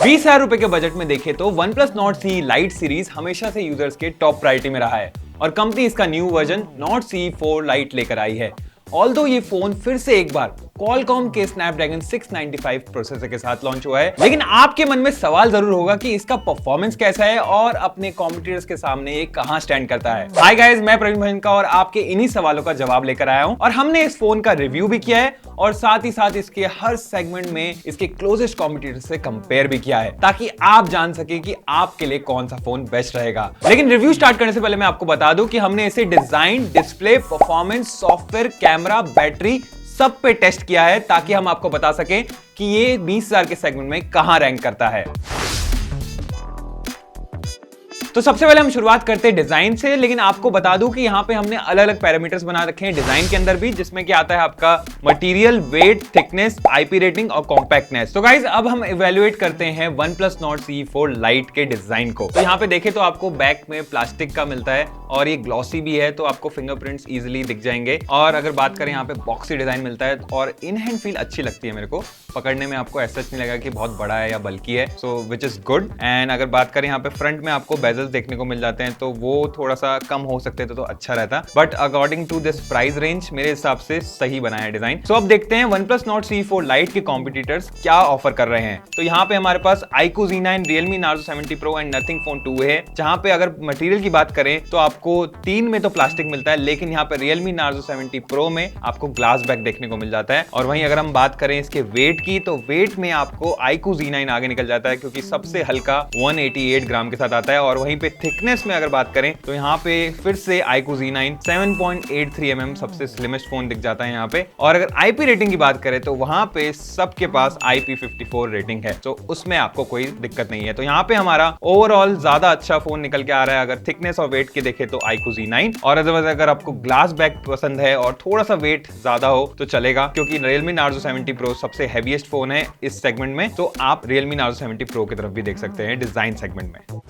20,000 रुपए के बजट में देखें तो OnePlus Nord CE Lite series हमेशा से यूजर्स के टॉप प्रायोरिटी में रहा है और कंपनी इसका new version Nord CE 4 Lite लेकर आई है। ऑल्दो ये फोन फिर से एक बार Qualcomm के Snapdragon 695 प्रोसेसर के साथ लॉन्च हुआ है, लेकिन आपके मन में सवाल जरूर होगा कि इसका परफॉर्मेंस कैसा है और अपने कॉम्पिटिटर्स के सामने ये कहां स्टैंड करता है। हाय गाइस, मैं प्रवीण भजनका और आपके इन्हीं सवालों का जवाब लेकर आया हूं और हमने इस फोन का रिव्यू भी किया है और साथ ही साथ इसके हर सेगमेंट में इसके क्लोजेस्ट कॉम्पिटिटर से कंपेयर भी किया है ताकि आप जान सके कि आपके लिए कौन सा फोन बेस्ट रहेगा। लेकिन रिव्यू स्टार्ट करने से पहले मैं आपको बता दूं कि हमने इसे design, display, performance, software, camera, battery सब पे टेस्ट किया है ताकि हम आपको बता सकें कि ये 20,000 के सेगमेंट में कहां रैंक करता है। तो सबसे पहले हम शुरुआत करते हैं डिजाइन से, लेकिन आपको बता दूं कि यहाँ पे हमने अलग अलग पैरामीटर्स बना रखे हैं डिजाइन के अंदर भी, जिसमें क्या आता है आपका material, weight, thickness, IP rating और कॉम्पैक्टनेस। तो गाइस अब हम इवेल्युएट करते हैं OnePlus Nord CE 4 Lite के डिजाइन को। तो यहाँ पे देखें तो आपको बैक में प्लास्टिक का मिलता है और ये ग्लॉसी भी है, तो आपको फिंगरप्रिंट्स इजिली दिख जाएंगे। और अगर बात करें यहाँ पे बॉक्सी डिजाइन मिलता है और इन हैंड फील अच्छी लगती है मेरे को, पकड़ने में आपको ऐसा नहीं लगा कि बहुत बड़ा है या बल्कि है, सो विच इज गुड। एंड अगर बात करें यहाँ पे फ्रंट में आपको बेजल देखने को मिल जाते हैं, तो वो थोड़ा सा कम हो सकते थे तो अच्छा रहता, but according to this price range मेरे हिसाब से सही बना है डिजाइन। सो अब देखते हैं OnePlus Nord CE 4 Lite के कॉम्पिटिटर्स क्या ऑफर कर रहे हैं। तो यहाँ पे हमारे पास iQOO Z9, Realme Narzo 70 Pro and Nothing Phone 2 है, जहां पे अगर मटेरियल की बात करें तो आपको 3 में तो प्लास्टिक मिलता है, लेकिन यहाँ पे Realme Narzo 70 Pro में आपको ग्लास बैक देखने को मिल जाता है। और वहीं अगर हम बात करें इसके वेट की, तो वेट में आपको iQOO Z9 आगे निकल जाता है क्योंकि सबसे हल्का 188 ग्राम के साथ आता है। और वहीं पे थिकनेस में अगर बात करें तो यहाँ पे फिर से iQOO Z9 7.83 mm सबसे स्लिमेस्ट फोन दिख जाता है यहाँ पे। और अगर आईपी रेटिंग की बात करें तो वहां पे सबके पास IP54 रेटिंग है, तो उसमें आपको कोई दिक्कत नहीं है। तो यहाँ पे हमारा ओवरऑल ज्यादा अच्छा फोन निकल के आ रहा है अगर थिकनेस और वेट की देखें तो iQOO Z9। और अगर आपको ग्लास बैक पसंद है और थोड़ा सा वेट ज्यादा हो तो चलेगा, क्योंकि Realme Narzo 70 Pro सबसे हैवीएस्ट फोन है इस सेगमेंट में, तो आप Realme Narzo 70 Pro की तरफ भी देख सकते हैं डिजाइन सेगमेंट में।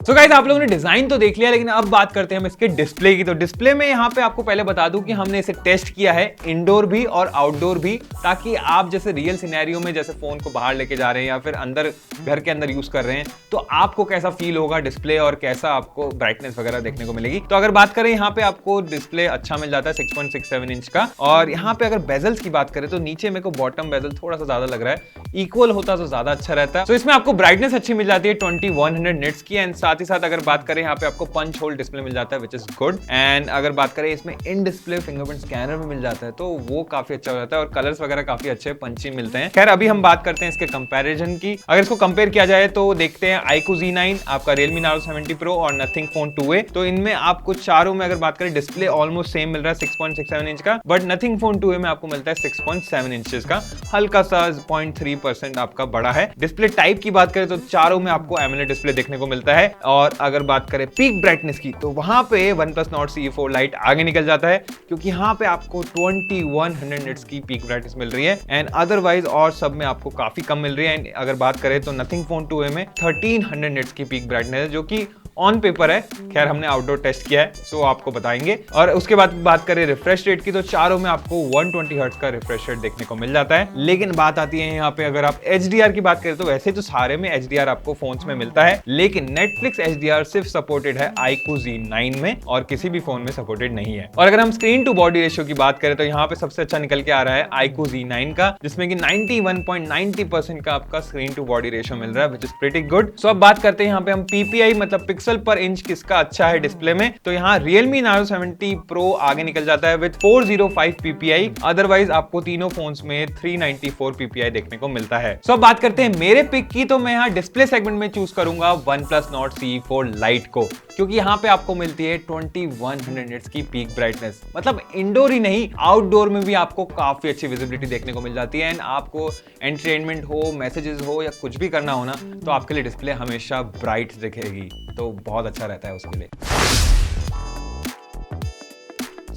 तो गाइस आप लोगों ने डिजाइन तो देख लिया, लेकिन अब बात करते हैं हम इसके डिस्प्ले की। तो डिस्प्ले में यहाँ पे आपको पहले बता दूं कि हमने इसे टेस्ट किया है इंडोर भी और आउटडोर भी, ताकि आप जैसे रियल सिनेरियो में जैसे फोन को बाहर लेके जा रहे हैं या फिर अंदर घर के अंदर यूज कर रहे हैं तो आपको कैसा फील होगा डिस्प्ले और कैसा आपको ब्राइटनेस वगैरह देखने को मिलेगी। तो अगर बात करें यहाँ पे आपको डिस्प्ले अच्छा मिल जाता है 6.67 इंच का। और यहाँ पे अगर बेजल्स की बात करें तो नीचे मेरे को बॉटम बेजल थोड़ा सा ज्यादा लग रहा है, इक्वल होता तो ज्यादा अच्छा रहता है। तो इसमें आपको ब्राइटनेस अच्छी मिल जाती है 2100 निट्स की। एंड साथ ही साथ अगर बात करें यहाँ पे आपको पंच होल डिस्प्ले मिल जाता है विच इज गुड। एंड अगर बात करें इसमें इन डिस्प्ले फिंगरप्रिंट स्कैनर भी मिल जाता है, तो वो काफी अच्छा हो जाता है और कलर्स वगैरह काफी अच्छे पंची मिलते हैं। खैर अभी हम बात करते हैं इसके कंपैरिजन की। अगर इसको कंपेयर किया जाए तो देखते हैं iQOO Z9, आपका Realme Narzo 70 Pro और Nothing Phone 2 है। तो इनमें आपको चारों में अगर बात करें डिस्प्ले ऑलमोस्ट सेम मिल रहा है 6.67 इंच का, बट Nothing Phone 2 में आपको मिलता है 6.7 इंचेस का, हल्का सा 0.3% आपका बड़ा है। डिस्प्ले टाइप की बात करें तो चारों में आपको AMOLED डिस्प्ले देखने को मिलता है। और अगर बात करें पीक ब्राइटनेस की तो वहां पे OnePlus Nord CE 4 Lite आगे निकल जाता है, क्योंकि यहाँ पे आपको 2100 निट्स की पीक ब्राइटनेस मिल रही है एंड अदरवाइज और सब में आपको काफी कम मिल रही है। एंड अगर बात करें तो Nothing Phone 2 में 1300 निट्स की पीक ब्राइटनेस है, जो कि ऑन पेपर है। खैर हमने आउटडोर टेस्ट किया है सो आपको बताएंगे। और उसके बाद बात करें रिफ्रेश रेट की तो चारों में आपको 120 हर्ट्ज का रिफ्रेश रेट देखने को मिल जाता है। लेकिन बात आती है यहाँ पे अगर आप HDR की बात करें तो वैसे तो सारे में HDR आपको फोन्स में मिलता है, लेकिन Netflix HDR सिर्फ सपोर्टेड है iQOO Z9 में और किसी भी फोन में सपोर्टेड नहीं है। और अगर हम स्क्रीन टू बॉडी रेशियो की बात करें तो यहाँ पे सबसे अच्छा निकल के आ रहा है iQOO Z9 का, जिसमें कि 91.90% का आपका स्क्रीन टू बॉडी रेशियो मिल रहा है विच इज प्रीटी गुड। सो अब बात करते हैं यहाँ पे हम PPI मतलब पिक्सल पर इंच किसका अच्छा है डिस्प्ले में। तो यहाँ Realme Narzo 70 Pro आगे निकल जाता है विद 405 PPI, अदरवाइज आपको तीनों फोन्स में 394 PPI देखने को मिलता है। सो अब बात करते हैं मेरे पिक की, तो मैं यहाँ डिस्प्ले सेगमेंट में चूज करूंगा OnePlus Nord CE 4 Lite को, क्योंकि यहाँ पे आपको मिलती है 2100 निट्स की पीक ब्राइटनेस। मतलब इंडोर ही नहीं आउटडोर में भी आपको काफी अच्छी विजिबिलिटी देखने को मिल जाती है। एंड आपको एंटरटेनमेंट हो, मैसेजेस हो या कुछ भी करना हो ना, तो आपके लिए डिस्प्ले हमेशा ब्राइट दिखेगी, तो बहुत अच्छा रहता है उसके लिए।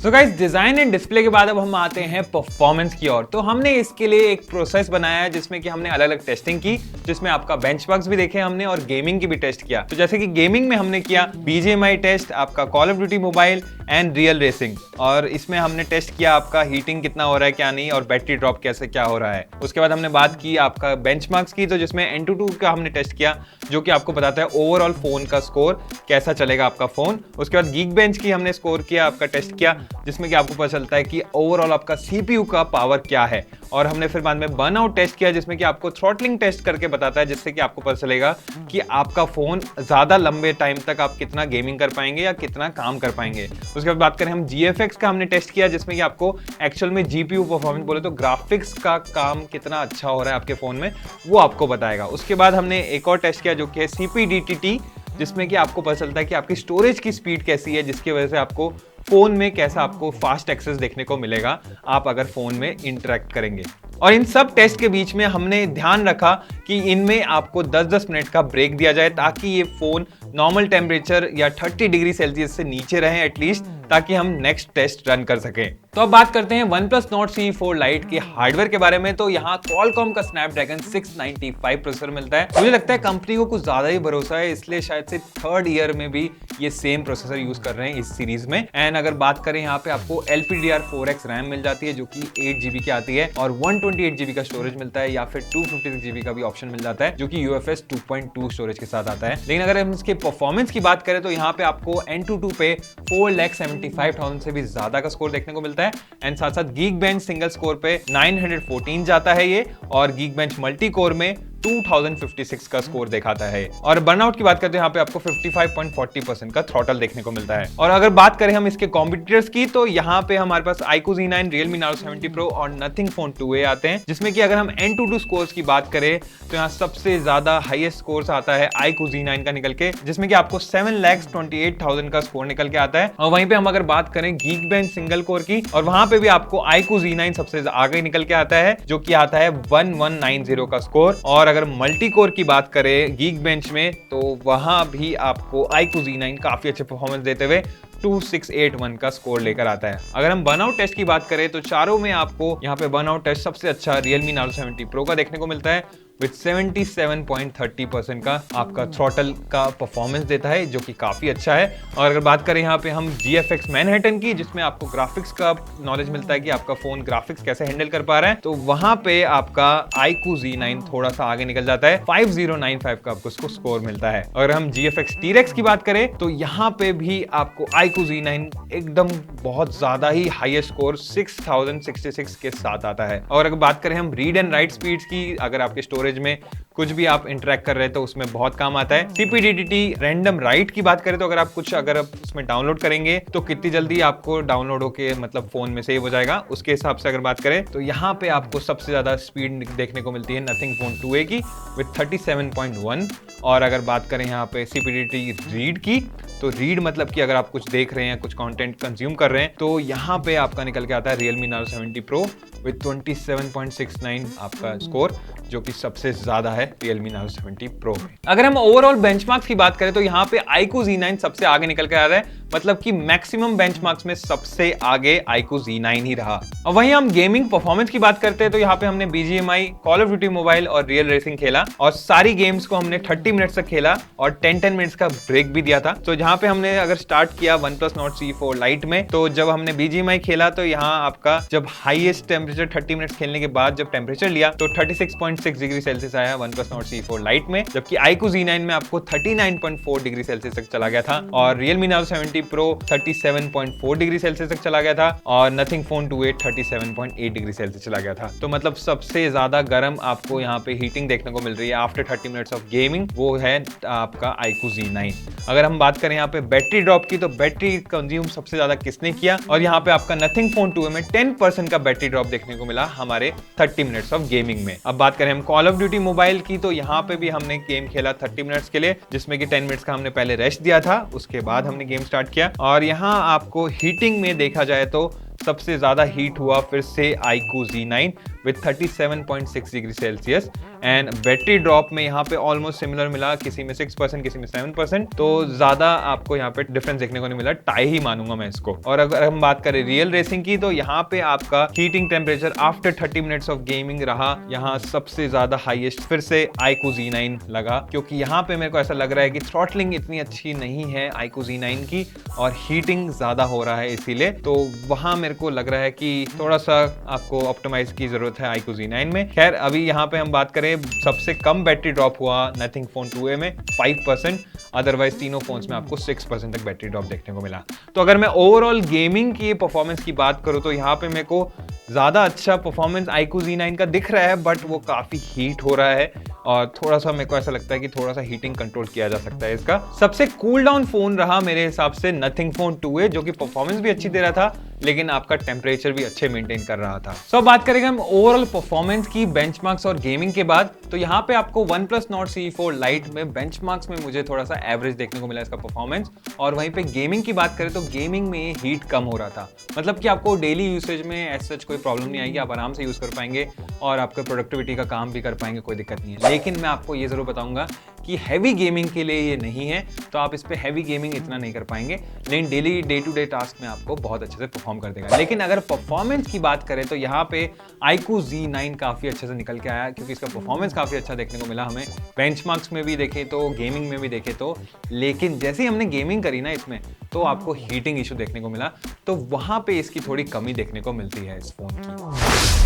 So guys, design and display के बाद अब हम आते हैं परफॉर्मेंस की ओर। तो हमने इसके लिए एक प्रोसेस बनाया है जिसमें कि हमने अलग अलग टेस्टिंग की, जिसमें आपका बेंचमार्क्स भी देखे हमने और गेमिंग की भी टेस्ट किया। तो जैसे कि गेमिंग में हमने किया BGMI टेस्ट, आपका call of duty mobile and real racing, और इसमें हमने टेस्ट किया आपका हीटिंग कितना हो रहा है क्या नहीं, और बैटरी ड्रॉप कैसे क्या हो रहा है। उसके बाद हमने बात की आपका बेंचमार्क्स की, तो जिसमें Antutu का हमने टेस्ट किया जो कि आपको बताता है ओवरऑल फोन का स्कोर कैसा चलेगा आपका फोन। उसके बाद Geekbench की हमने स्कोर किया, आपका टेस्ट किया, जिसमें कि आपको पता चलता है कि ओवरऑल आपका CPU का पावर क्या है। और हमने फिर बाद में बर्नआउट टेस्ट किया, जिसमें कि आपको थ्रॉटलिंग टेस्ट करके बताता है, जिससे कि आपको पता चलेगा कि आपका फोन ज्यादा लंबे टाइम तक आप कितना गेमिंग कर पाएंगे या कितना काम कर पाएंगे। उसके बाद बात करें हम GFX का, हमने टेस्ट किया जिसमें कि आपको एक्चुअल में GPU परफॉर्मेंस बोले तो ग्राफिक्स का काम कितना अच्छा हो रहा है आपके फोन में, वो आपको बताएगा। उसके बाद हमने एक और टेस्ट किया जो कि है CPDTT, जिसमें कि आपको पता चलता है कि आपकी स्टोरेज की स्पीड कैसी है, जिसकी वजह से आपको फोन में कैसा आपको फास्ट एक्सेस देखने को मिलेगा आप अगर फोन में इंटरेक्ट करेंगे। और इन सब टेस्ट के बीच में हमने ध्यान रखा कि इनमें आपको 10-10 मिनट का ब्रेक दिया जाए, ताकि ये फोन नॉर्मल टेम्परेचर या 30 डिग्री सेल्सियस से नीचे रहे एटलीस्ट, ताकि हम नेक्स्ट टेस्ट रन कर सकें। तो अब बात करते हैं OnePlus Nord CE4 Lite के हार्डवेयर के बारे में। तो यहाँ Qualcomm का Snapdragon 695 प्रोसेसर मिलता है। मुझे लगता है कंपनी को कुछ ज्यादा ही भरोसा है, इसलिए शायद से थर्ड ईयर में भी ये सेम प्रोसेसर यूज कर रहे हैं इस सीरीज में। एंड अगर बात करें यहाँ पे आपको LPDDR4X रैम मिल जाती है जो कि 8GB की आती है, और 128GB का स्टोरेज मिलता है, या फिर 256GB का भी ऑप्शन मिल जाता है जो कि UFS 2.2 स्टोरेज के साथ आता है। लेकिन अगर हम इसके परफॉर्मेंस की बात करें तो यहाँ पे आपको Antutu पे 4,75,000 से भी ज्यादा का स्कोर देखने को मिलता है। एंड साथ साथ Geekbench सिंगल स्कोर पे 914 जाता है ये, और Geekbench मल्टी कोर में 2056 का स्कोर दिखाता है। और बर्नआउट की बात करते हैं यहाँ पे आपको 55.40% का थ्रॉटल देखने को मिलता है। और अगर बात करें हम इसके कॉम्पिटिटर्स की, तो यहाँ पे हमारे पास iQOO Z9, Realme Narzo 70 Pro और Nothing Phone 2a आते हैं, जिसमें कि अगर हम Antutu स्कोर्स की बात करें तो यहाँ सबसे ज्यादा हाईएस्ट स्कोर्स आता है iQOO Z9 का निकल के, जिसमें कि आपको 7,28,000 का स्कोर निकल के आता है। और वहीं पे हम अगर बात करें Geekbench सिंगल कोर की, और वहां पे भी आपको iQOO Z9 सबसे आगे निकल के आता है जो कि आता है 1190 का स्कोर। और अगर मल्टी कोर की बात करें Geekbench में, तो वहां भी आपको iQOO Z9 काफी अच्छे परफॉर्मेंस देते हुए 2681 का स्कोर लेकर आता है। अगर हम बर्नआउट टेस्ट की बात करें तो चारों में आपको यहाँ पे बर्नआउट टेस्ट सबसे अच्छा Realme Narzo 70 Pro का देखने को मिलता है, विद 77.30% का आपका थ्रॉटल का परफॉर्मेंस देता है, जो कि काफी अच्छा है। और अगर बात करें यहाँ पे हम GFX Manhattan की, जिसमें आपको ग्राफिक्स का नॉलेज मिलता है कि आपका फोन ग्राफिक्स कैसे हैंडल कर पा रहा है, तो वहां पे आपका iQOO Z9 थोड़ा सा आगे निकल जाता है, 5095 का आपको स्कोर मिलता है। अगर हम GFX T-Rex की बात करें तो यहाँ पे भी आपको iQOO Z9 एकदम बहुत ज्यादा ही हाईएस्ट स्कोर 6066 के साथ आता है। और अगर बात करें हम रीड एंड राइट स्पीड्स की, अगर आपके स्टोरेज में कुछ भी आप इंटरेक्ट कर रहे हैं तो उसमें बहुत काम आता है। CPDTT रैंडम राइट की बात करें तो अगर आप उसमें डाउनलोड करेंगे तो कितनी जल्दी आपको डाउनलोड होके मतलब फोन में सेव हो जाएगा, उसके हिसाब से अगर बात करें तो यहाँ पे आपको सबसे ज्यादा स्पीड देखने को मिलती है Nothing Phone 2a की विद 37.1। और अगर बात करें यहाँ पे CPDTT रीड की, तो रीड मतलब कि अगर आप कुछ देख रहे हैं, कुछ कंटेंट कंज्यूम कर रहे हैं, तो यहाँ पे आपका निकल के आता है Realme Narzo 70 Pro विद 27.69 आपका स्कोर, जो कि सबसे ज्यादा है Realme Narzo 70 Pro में। अगर हम ओवरऑल बेंचमार्क्स की बात करें तो यहाँ पे iQOO Z9 सबसे आगे निकल के आ रहा है, मतलब कि मैक्सिमम बेंचमार्क्स में सबसे आगे iQOO Z9 ही रहा। और वहीं हम गेमिंग परफॉर्मेंस की बात करते हैं तो यहाँ पे हमने BGMI, call of duty mobile और रियल रेसिंग खेला, और सारी गेम्स को हमने 30 मिनट्स तक खेला और 10 मिनट्स का ब्रेक भी दिया था। तो जहाँ पे हमने अगर स्टार्ट किया OnePlus Nord CE4 Lite में, तो जब हमने BGMI खेला तो यहाँ आपका जब हाईएस्ट टेम्परेचर 30 मिनट्स खेलने के बाद जब टेम्परेचर लिया तो 36.6 डिग्री सेल्सियस आया OnePlus Nord CE4 Lite में, जबकि iQOO Z9 में आपको 39.4 डिग्री सेल्सियस तक चला गया था, और Realme Narzo 70 Pro 37.4 degree Celsius तक चला गया था, और Nothing Phone 2a 37.8 degree Celsius चला गया था। तो मतलब सबसे ज्यादा गर्म आपको यहाँ पे हीटिंग देखने को मिल रही है आफ्टर 30 मिनट्स ऑफ गेमिंग, वो है आपका iQOO Z9। अगर हम बात करें यहाँ पे बैटरी ड्रॉप की, तो बैटरी कंज्यूम सबसे ज्यादा किसने किया, और यहाँ पे आपका Nothing Phone 2a में 10% का बैटरी ड्रॉप देखने को मिला हमारे 30 मिनट्स ऑफ गेमिंग में। अब बात करें हम कॉल ऑफ ड्यूटी मोबाइल की, तो यहाँ पे भी हमने गेम खेला 30 मिनट्स के लिए, जिसमें कि 10 मिनट्स का हमने पहले रेस्ट दिया था, उसके बाद हमने गेम स्टार्ट किया। और यहाँ आपको हीटिंग में देखा जाए तो सबसे ज्यादा हीट हुआ फिर से iQOO Z9 with 37.6 degree Celsius. And battery drop में यहाँ पे ऑलमोस्ट सिमिलर मिला, किसी में 6% किसी में 7%, तो ज्यादा आपको यहाँ पे डिफरेंस देखने को नहीं मिला, टाई ही मानूंगा मैं इसको। और अगर हम बात करें रियल रेसिंग की, तो यहाँ पे आपका heating temperature after 30 minutes of gaming रहा यहाँ सबसे ज्यादा हाईएस्ट फिर से iQOO Z9 लगा, क्योंकि यहाँ पे मेरे को ऐसा लग रहा है कि थ्रॉटलिंग इतनी अच्छी नहीं है iQOO Z9 की और हीटिंग ज्यादा हो रहा है, इसीलिए तो वहां मेरे को लग रहा है कि थोड़ा सा आपको ऑप्टिमाइज की जरूरत है iQOO Z9 में। खैर अभी यहाँ पे हम बात करें, सबसे कम बैटरी ड्रॉप हुआ Nothing Phone 2a में 5%, अदरवाइज तीनों फोन्स में आपको 6% तक बैटरी ड्रॉप देखने को मिला। तो अगर मैं ओवरऑल गेमिंग की परफॉर्मेंस की बात करूं तो यहाँ पे मेरे को ज्यादा अच्छा परफॉर्मेंस iQOO Z9 का दिख रहा है, बट वो काफी हीट हो रहा है और थोड़ा सा मेरे को ऐसा लगता है कि थोड़ा सा हीटिंग कंट्रोल किया जा सकता है इसका। सबसे कूल डाउन फोन रहा मेरे हिसाब से Nothing Phone 2a, जो कि परफॉर्मेंस भी अच्छी दे रहा था लेकिन आपका टेम्परेचर भी अच्छे मेंटेन कर रहा था। सो बात करेंगे हम ओवरऑल परफॉर्मेंस की बेंचमार्क्स और गेमिंग के बाद, तो यहाँ पे आपको OnePlus Nord CE4 Lite में बेंचमार्क्स में मुझे थोड़ा सा एवरेज देखने को मिला इसका परफॉर्मेंस। और वहीं पे गेमिंग की बात करें तो गेमिंग में हीट कम हो रहा था, मतलब कि आपको डेली यूसेज में एज सच कोई प्रॉब्लम नहीं आएगी, आप आराम से यूज कर पाएंगे और आपके प्रोडक्टिविटी का काम भी कर पाएंगे, कोई दिक्कत नहीं है। लेकिन मैं आपको ये जरूर बताऊंगा कि हैवी गेमिंग के लिए ये नहीं है, तो आप इस पे हैवी गेमिंग इतना नहीं कर पाएंगे, लेकिन daily day to day task में आपको बहुत अच्छे से परफॉर्म कर देगा। लेकिन अगर परफॉर्मेंस की बात करें तो यहाँ पे iQOO Z9 काफी अच्छे से निकल के आया, क्योंकि इसका परफॉर्मेंस काफी अच्छा देखने को मिला हमें, बेंचमार्क्स में भी देखे तो गेमिंग में भी देखे तो। लेकिन जैसे ही हमने गेमिंग करी ना इसमें, तो आपको हीटिंग इशू देखने को मिला, तो वहां पे इसकी थोड़ी कमी देखने को मिलती है इस फोन की।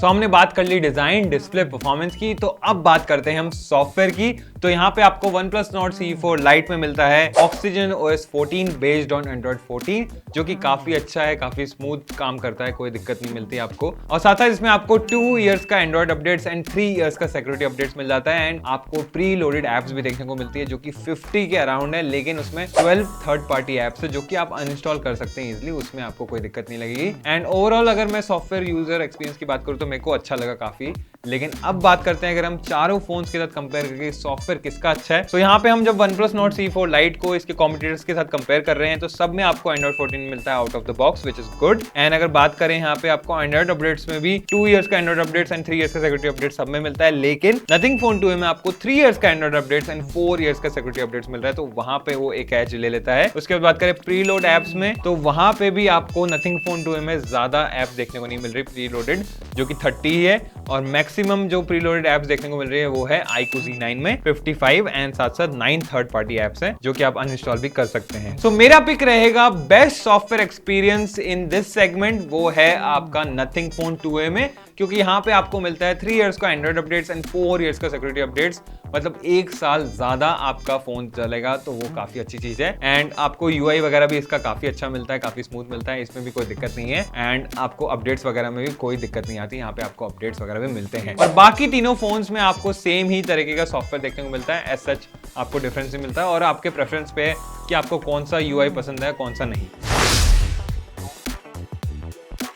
तो हमने बात कर ली डिजाइन, डिस्प्ले, परफॉर्मेंस की, तो अब बात करते हैं हम सॉफ्टवेयर की। तो यहाँ पे आपको OnePlus Nord CE4 Lite में मिलता है Oxygen OS 14 based on Android 14, जो कि काफी अच्छा है, काफी स्मूथ काम करता है, कोई दिक्कत नहीं मिलती आपको। और साथ ही इसमें आपको 2 इयर्स का Android अपडेट्स एंड 3 इयर्स का सिक्योरिटी अपडेट्स मिल जाता है। एंड आपको प्री लोडेड एप्स भी देखने को मिलती है, जो कि 50 के अराउंड है, लेकिन उसमें 12 थर्ड पार्टी एप्स है जो कि आप अनइंस्टॉल कर सकते हैं इजिली, उसमें आपको कोई दिक्कत नहीं लगेगी। एंड ओवरऑल अगर मैं सॉफ्टवेयर यूजर एक्सपीरियंस की बात करूँ तो मेरे को अच्छा लगा काफी। लेकिन अब बात करते हैं अगर हम चारों फोन्स के साथ कंपेयर करके सॉफ्टवेयर किसका अच्छा है, तो यहाँ पे हम जब OnePlus Nord CE4 Lite को इसके कॉम्पिटिटर्स के साथ कंपेयर कर रहे हैं, तो सब में आपको Android 14 मिलता है out of the box, which is good. And अगर बात करें यहाँ पे आपको एंड्रॉइड अपडेट्स में भी 2 इयर्स का एंड्रॉइड अपडेट्स एंड 3 इयर्स का सिक्योरिटी अपडेट सब में मिलता है। लेकिन Nothing Phone 2a में आपको 3 इयर्स का एंड्रॉइड अपडेट्स एंड 4 इयर्स का सिक्योरिटी अपडेट्स मिल रहा है, तो वहां पे वो एक एज ले लेता है। उसके बाद बात करें प्री लोड एप्स में, तो वहां पे भी आपको Nothing Phone 2a में ज्यादा एप देखने को नहीं मिल रही प्री लोडेड, जो कि 30 ही है, और मैक्सिमम जो प्री लोडेड एप्स देखने को मिल रही है वो है iQOO Z9 में 55 एंड साथ साथ 9 थर्ड पार्टी एप्स हैं, जो कि आप अनइंस्टॉल भी कर सकते हैं। सो मेरा पिक रहेगा best software experience in this segment, वो है आपका Nothing Phone 2a में, क्योंकि यहाँ पे आपको मिलता है 3 इयर्स का एंड्रॉइड अपडेट्स एंड 4 इयर्स का सिक्योरिटी अपडेट्स, मतलब 1 साल ज्यादा आपका फोन चलेगा, तो वो काफी अच्छी चीज है। एंड आपको UI वगैरह भी इसका काफी अच्छा मिलता है, काफी स्मूथ मिलता है, इसमें भी कोई दिक्कत नहीं है। एंड आपको अपडेट्स वगैरह में भी कोई दिक्कत नहीं आती, यहाँ पे आपको अपडेट्स वगैरह भी मिलते हैं। और बाकी तीनों फोन्स में आपको सेम ही तरीके का सॉफ्टवेयर देखने को मिलता है, एज सच आपको डिफरेंस नहीं मिलता है, और आपके प्रेफरेंस पे है कि आपको कौन सा UI पसंद है कौन सा नहीं।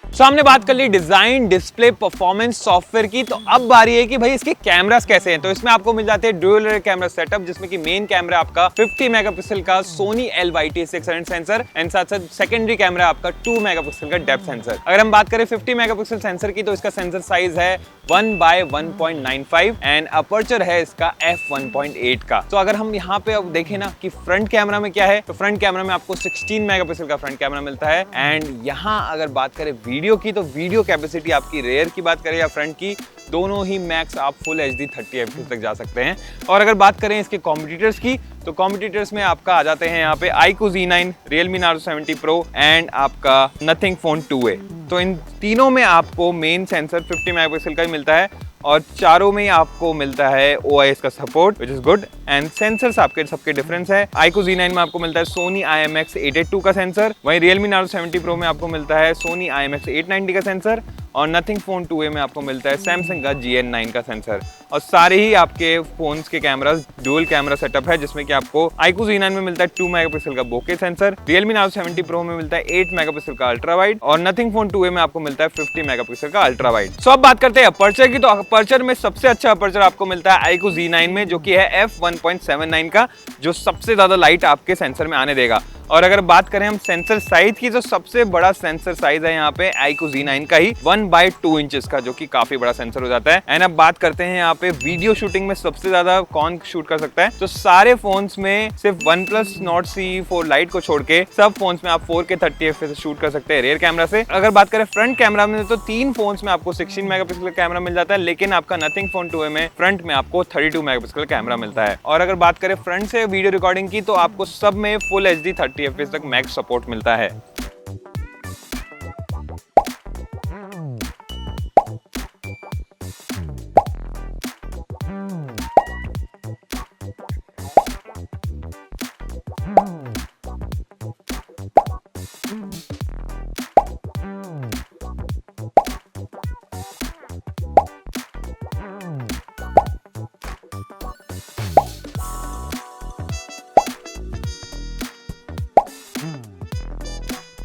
तो हमने बात कर ली डिजाइन, डिस्प्ले, परफॉर्मेंस, सॉफ्टवेयर की, तो अब बारी है कि भाई इसके कैमरास कैसे हैं। तो इसमें आपको मिल जाते हैं ड्यूल रेयर कैमरा सेटअप, जिसमें कि मेन कैमरा आपका 50 मेगापिक्सल का Sony LYT600 सेंसर एंड साथ साथ सेकेंडरी कैमरा आपका 2 मेगापिक्सल का डेप्थ सेंसर। अगर हम बात करें 50 मेगापिक्सल सेंसर की, तो इसका सेंसर साइज है 1/1.95 एंड अपर्चर है इसका f1.8 का। तो अगर हम यहाँ पे अब देखें ना कि फ्रंट कैमरा में क्या है, तो फ्रंट कैमरा में आपको 16 मेगापिक्सल का फ्रंट कैमरा मिलता है। एंड यहाँ अगर बात करें वीडियो की, तो वीडियो कैपेसिटी आपकी रेयर की बात करें या फ्रंट की, दोनों ही मैक्स आप फुल HD 30 FPS तक जा सकते हैं। और अगर बात करें इसके कॉम्पिटिटर्स की, तो कॉम्पिटिटर्स में आपका आ जाते हैं यहाँ पे iQOO Z9, Realme Narzo 70 Pro and आपका Nothing Phone 2a। तो इन तीनों में आपको मेन सेंसर 50 मेगापिक्सल का ही मिलता है, और चारों में आपको मिलता है OIS का support, which is good. And sensors आपके सबके डिफरेंस है। iQOO Z9 में आपको मिलता है Sony IMX882 का सेंसर, वहीं Realme Narzo 70 Pro में आपको मिलता है Sony IMX890 का सेंसर, और Nothing Phone 2a में आपको मिलता है Samsung का GN9 का सेंसर। और सारे ही आपके फोन्स के कैमरास डुअल कैमरा सेटअप है, जिसमें कि आपको iQOO Z9 में मिलता है 2 मेगापिक्सल का बोके सेंसर, Realme Narzo 70 Pro में मिलता है 8 मेगापिक्सल का अल्ट्रा वाइड, और Nothing Phone 2a में आपको मिलता है 50 मेगापिक्सल का अल्ट्रा वाइड। सो अब बात करते हैं अपर्चर की, तो अपर्चर में सबसे अच्छा अपर्चर आपको मिलता है iQOO Z9 में, जो कि है f1.79 का, जो सबसे ज्यादा लाइट आपके सेंसर में आने देगा। और अगर बात करें हम सेंसर साइज की, तो सबसे बड़ा सेंसर साइज है यहाँ पे iQOO Z9 का ही 1/2 इंचेस का, जो कि काफी बड़ा सेंसर हो जाता है। एंड अब बात करते हैं यहाँ पे वीडियो शूटिंग में सबसे ज्यादा कौन शूट कर सकता है, तो सारे फोन्स में सिर्फ OnePlus Nord CE4 Lite को छोड़ के सब फोन्स में आप 4K 30 FPS शूट कर सकते हैं रियर कैमरा से। अगर बात करें फ्रंट कैमरा में, तो 3 फोन्स में आपको 16 मेगापिक्सल का कैमरा मिल जाता है, लेकिन आपका Nothing Phone 2a में फ्रंट में आपको 32 मेगापिक्सल का कैमरा मिलता है। और अगर बात करें फ्रंट से वीडियो रिकॉर्डिंग की, तो आपको सब में फुल HD 30 FPS तक मैक्स सपोर्ट मिलता है।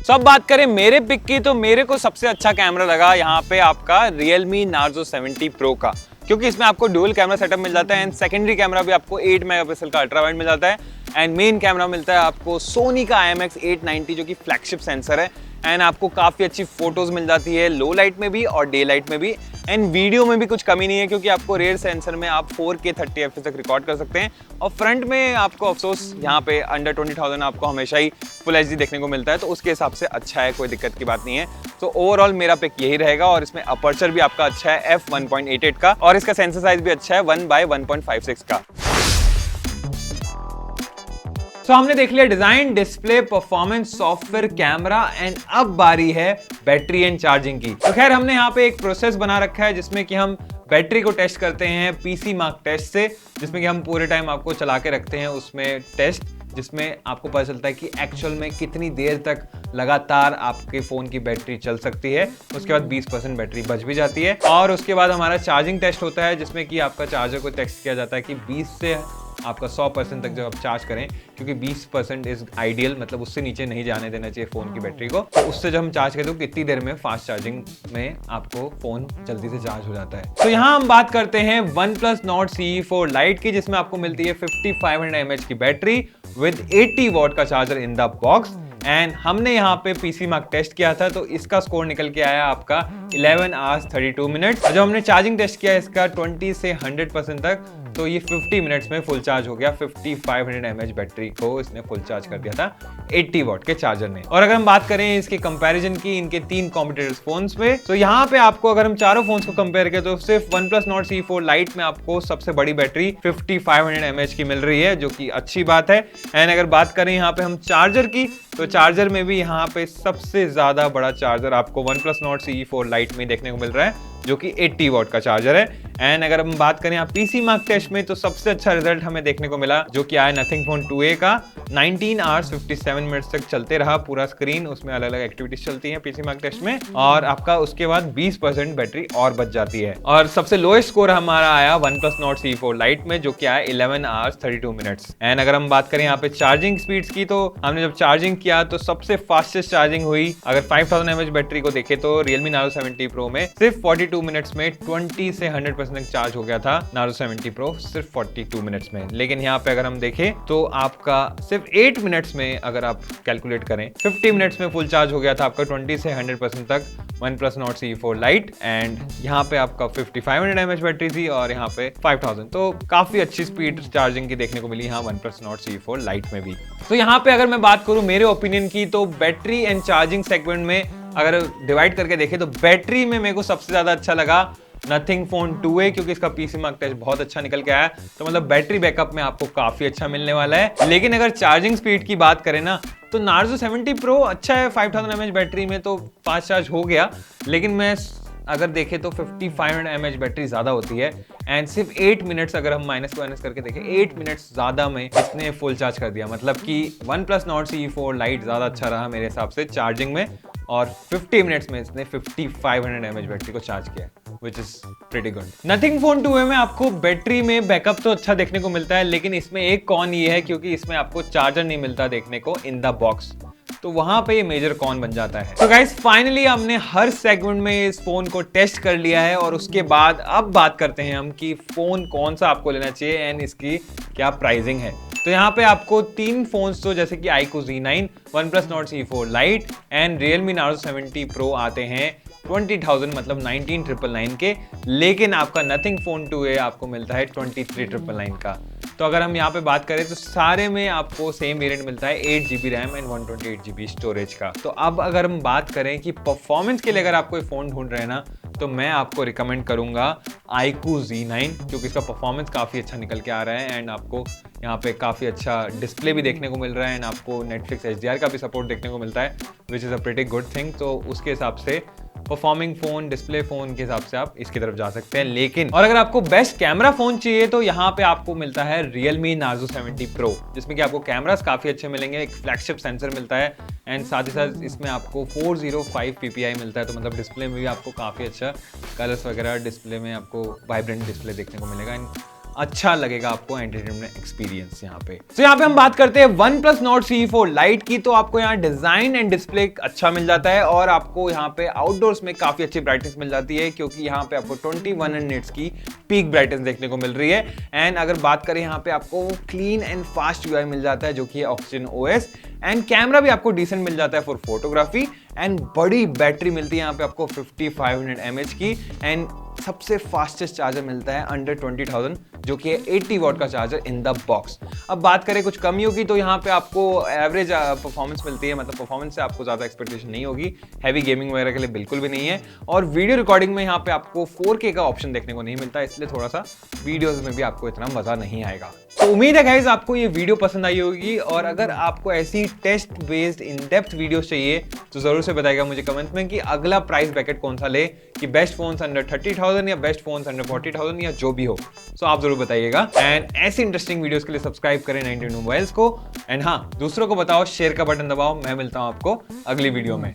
तो अब बात करें मेरे पिक की, तो मेरे को सबसे अच्छा कैमरा लगा यहाँ पे आपका Realme Narzo 70 Pro का, क्योंकि इसमें आपको डुअल कैमरा सेटअप मिल जाता है एंड सेकेंडरी कैमरा भी आपको 8 मेगापिक्सल का अल्ट्रा वाइड मिल जाता है एंड मेन कैमरा मिलता है आपको सोनी का IMX890 जो कि फ्लैगशिप सेंसर है एंड आपको काफ़ी अच्छी फोटोज मिल जाती है लो लाइट में भी और डे लाइट में भी एंड वीडियो में भी कुछ कमी नहीं है, क्योंकि आपको रेयर सेंसर में आप 4K 30 FPS तक रिकॉर्ड कर सकते हैं। और फ्रंट में आपको अफसोस यहाँ पे अंडर 20,000 आपको हमेशा ही फुल HD देखने को मिलता है, तो उसके हिसाब से अच्छा है, कोई दिक्कत की बात नहीं है। तो ओवरऑल मेरा पिक यही रहेगा और इसमें अपर्चर भी आपका अच्छा है f1.88 का और इसका सेंसर साइज भी अच्छा है 1/1.56 का। तो हमने देख लिया design, display, performance, software, camera and अब बारी है बैटरी एंड चार्जिंग की। तो खैर हमने यहाँ पे एक प्रोसेस बना रखा है जिसमें कि हम बैटरी को टेस्ट करते हैं PC मार्क टेस्ट से, जिसमें कि हम पूरे टाइम आपको चला के रखते हैं उसमें टेस्ट, जिसमें आपको पता चलता है कि एक्चुअल में कितनी देर तक लगातार आपके फ़ोन की बैटरी चल सकती है। उसके बाद 20% बैटरी बच भी जाती है। और उसके बाद हमारा चार्जिंग टेस्ट होता है, जिसमें कि आपका चार्जर को टेस्ट किया जाता है कि 20 से आपका 100% तक जब आप चार्ज करें, क्योंकि 20% इज आइडियल, मतलब उससे नीचे नहीं जाने देना चाहिए फ़ोन की बैटरी को। तो उससे जब हम चार्ज करें तो कितनी देर में फास्ट चार्जिंग में आपको फ़ोन जल्दी से चार्ज हो जाता है। तो यहाँ हम बात करते हैं OnePlus Nord CE4 Lite की, जिसमें आपको मिलती है 5500 mAh की बैटरी विद 80 वॉट का charger in the box. And हमने यहाँ पे PC मार्क टेस्ट किया था, तो इसका स्कोर निकल के आया आपका 11 आवर्स 32 मिनट्स। और जब हमने चार्जिंग टेस्ट किया इसका 20 से 100% तक, तो ये 50 मिनट्स में फुल चार्ज हो गया। 5500 mAh बैटरी को इसने फुल चार्ज कर दिया था 80 वॉट के चार्जर ने। और अगर हम बात करें इसके कंपैरिजन की इनके 3 कॉम्पिटिटर्स फोन्स पे, तो यहाँ पे आपको अगर हम चारों फोन्स को कंपेयर करें तो सिर्फ OnePlus Nord CE4 Lite में आपको सबसे बड़ी बैटरी 5500 mAh की मिल रही है, जो कि अच्छी बात है। एंड अगर बात करें यहाँ पे हम चार्जर की, तो चार्जर में भी यहाँ पे सबसे ज्यादा बड़ा चार्जर आपको OnePlus Nord CE4 Lite में देखने को मिल रहा है, जो कि 80 वॉट का चार्जर है। एंड अगर हम बात करें यहाँ PC मार्क टेस्ट में, तो सबसे अच्छा रिजल्ट हमें देखने को मिला, जो कि आया Nothing Phone 2a का। 19 आवर्स 57 मिनट्स तक चलते रहा पूरा स्क्रीन, उसमें अलग अलग एक्टिविटीज चलती हैं PC मार्क टेस्ट में, और आपका उसके बाद 20% बैटरी और बच जाती है। और सबसे लोएस्ट स्कोर हमारा आया OnePlus Nord CE4 Lite में, जो कि आया 11 आवर्स 32 मिनट्स। एंड अगर हम बात करें यहाँ पे चार्जिंग स्पीड्स की, तो हमने जब चार्जिंग किया तो सबसे फास्टेस्ट चार्जिंग हुई, अगर 5000 mAh बैटरी को देखे तो Realme Narzo 70 Pro में सिर्फ 42 मिनट्स में 20 से 100% तक चार्ज हो गया था Narzo 70 Pro सिर्फ 42 मिनट्स में। लेकिन यहाँ पे अगर हम देखें तो आपका सिर्फ 8 मिनट्स में, अगर आप कैलकुलेट करें, 50 मिनट्स में फुल चार्ज हो गया था आपका 20 से 100% तक OnePlus Nord CE4 Lite। And यहाँ पे आपका 5500 mAh बैटरी थी और यहाँ पे 5000, तो काफी अच्छी स्पीड चार्जिंग की देखने को मिली यहाँ OnePlus Nord CE4 Lite में भी। तो यहाँ पे अगर मैं बात करूँ मेरे ओपिनियन की, तो बैटरी एंड चार्जिंग सेगमेंट में अगर डिवाइड करके देखें तो बैटरी में मेरे को सबसे ज्यादा अच्छा लगा Nothing Phone 2a, क्योंकि इसका PC मार्क टेस्ट बहुत अच्छा निकल के आया, तो मतलब बैटरी बैकअप में आपको काफी अच्छा मिलने वाला है। लेकिन अगर चार्जिंग स्पीड की बात करें ना, तो Narzo 70 Pro अच्छा है, 5000 mAh बैटरी में तो फास्ट चार्ज हो गया। लेकिन मैं अगर देखें तो 5500 mAh बैटरी ज्यादा होती है एंड सिर्फ 8 मिनट्स, अगर हम माइनस को माइनस करके देखें, 8 मिनट्स ज्यादा में इसने फुल चार्ज कर दिया। मतलब कि OnePlus Nord CE4 Lite ज्यादा अच्छा रहा मेरे हिसाब से चार्जिंग में, और 50 मिनट्स में इसने 5500 mAh बैटरी को चार्ज किया, which is pretty good। Nothing Phone 2a में आपको बैटरी में बैकअप तो अच्छा देखने को मिलता है, लेकिन इसमें एक कॉन ये है क्योंकि इसमें आपको चार्जर नहीं मिलता देखने को इन द बॉक्स, तो वहां पे ये मेजर कॉन बन जाता है। तो गाइस फाइनली हमने हर सेगमेंट में इस फोन को टेस्ट कर लिया है, और उसके बाद अब बात करते हैं हम कि फोन कौन सा आपको लेना चाहिए एंड इसकी क्या प्राइसिंग है। तो यहाँ पे आपको 3 फोन्स तो जैसे कि iQOO Z9, OnePlus Nord C4 Lite and Realme Narzo 70 Pro आते हैं 20,000 मतलब 19,999 के, लेकिन आपका Nothing Phone 2a आपको मिलता है 23,999 का। तो अगर हम यहाँ पे बात करें तो सारे में आपको सेम वेरिएंट मिलता है 8GB RAM and 128GB storage का। तो अब अगर हम बात करें कि परफॉर्मेंस के लिए अगर आप कोई फ़ोन ढूंढ रहे हैं ना, तो मैं आपको रिकमेंड करूंगा iQOO Z9, क्योंकि इसका परफॉर्मेंस काफ़ी अच्छा निकल के आ रहा है एंड आपको यहाँ पे काफ़ी अच्छा डिस्प्ले भी देखने को मिल रहा है एंड आपको Netflix HDR का भी सपोर्ट देखने को मिलता है, which is a pretty good thing. तो उसके हिसाब से परफॉर्मिंग फोन, डिस्प्ले फोन के हिसाब से आप इसकी तरफ जा सकते हैं। लेकिन और अगर आपको बेस्ट कैमरा फोन चाहिए तो यहाँ पे आपको मिलता है Realme Narzo 70 Pro, जिसमें कि आपको कैमरास काफी अच्छे मिलेंगे, एक फ्लैगशिप सेंसर मिलता है एंड साथ ही साथ इसमें आपको 405 ppi मिलता है। तो मतलब डिस्प्ले में भी आपको काफी अच्छा कलर्स वगैरह, डिस्प्ले में आपको वाइब्रेंट डिस्प्ले देखने को मिलेगा एंड अच्छा लगेगा आपको एंटरटेनमेंट एक्सपीरियंस यहाँ पे। तो यहाँ पे हम बात करते हैं OnePlus Nord C4 Lite की। तो आपको यहाँ डिजाइन एंड डिस्प्ले अच्छा मिल जाता है और आपको यहाँ पे आउटडोर्स में काफी अच्छी ब्राइटनेस मिल जाती है, क्योंकि यहाँ पे आपको 2100 निट्स की पीक ब्राइटनेस देखने को मिल रही है। एंड अगर बात करें यहाँ पे आपको क्लीन एंड फास्ट UI मिल जाता है, जो कि है Oxygen OS एंड कैमरा भी आपको डिसेंट मिल जाता है फॉर फोटोग्राफी एंड बड़ी बैटरी मिलती है यहाँ पे आपको 5500 mAh की एंड सबसे फास्टेस्ट चार्जर मिलता है अंडर 20,000, जो कि है 80 वॉट का चार्जर इन द बॉक्स। अब बात करें कुछ कमियों की, तो यहाँ पे आपको एवरेज परफॉर्मेंस मिलती है, मतलब परफॉर्मेंस से आपको ज़्यादा एक्सपेक्टेशन नहीं होगी, हैवी गेमिंग वगैरह के लिए बिल्कुल भी नहीं है। और वीडियो रिकॉर्डिंग में यहाँ पे आपको 4K का ऑप्शन देखने को नहीं मिलता, इसलिए थोड़ा सा वीडियोज में भी आपको इतना मजा नहीं आएगा। तो उम्मीद है गाइस आपको ये वीडियो पसंद आई होगी, और अगर आपको ऐसी test based in depth videos चाहिए तो जरूर से बताइएगा मुझे कमेंट्स में कि अगला प्राइस ब्रैकेट कौन सा ले, कि बेस्ट फोन्स अंडर 30,000 या बेस्ट फोन्स अंडर 40,000 या जो भी हो। सो आप जरूर बताइएगा एंड ऐसी इंटरेस्टिंग वीडियोस के लिए सब्सक्राइब करें 99 मोबाइल्स को एंड हाँ, दूसरों को बताओ, शेयर का बटन दबाओ। मैं मिलता हूं आपको अगली वीडियो में।